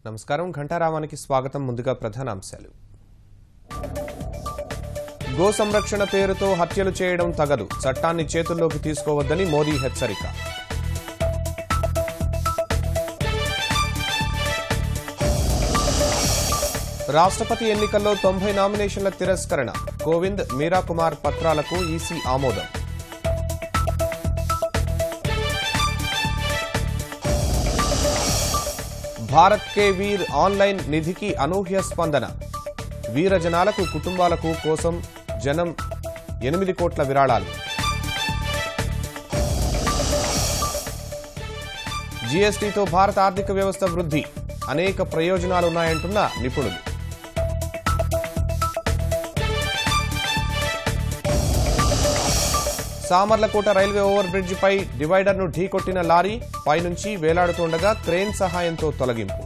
నమస్కారం ఘంటారావానికి స్వాగతం ముందుగా ప్రధానాంశాలు గో సంరక్షణ పేరుతో హత్యలు చేయడం తగదు చట్టాన్ని చేతుల్లోకి తీసుకోవద్దని మోదీ హెచ్చరిక రాష్ట్రపతి ఎన్నికల్లో 90 నామినేషన్ల తిరస్కరణ కోవింద్ మీరా కుమార్ పత్రాలకు ఈసీ ఆమోదం భారత్ కే వీర్ ఆన్లైన్ నిధికి అనూహ్య స్పందన వీరజనాలకు కుటుంబాలకు కోసం జనం 8 కోట్ల విరాళాలు జీఎస్టీతో భారత ఆర్థిక వ్యవస్థ వృద్ధి అనేక ప్రయోజనాలున్నాయంటున్న నిపుణులు సామర్లకోట రైల్వే ఓవర్ బ్రిడ్జిపై డివైడర్ను ఢీకొట్టిన లారీ పైనుంచి వేలాడుతుండగా క్రేన్ సహాయంతో తొలగింపు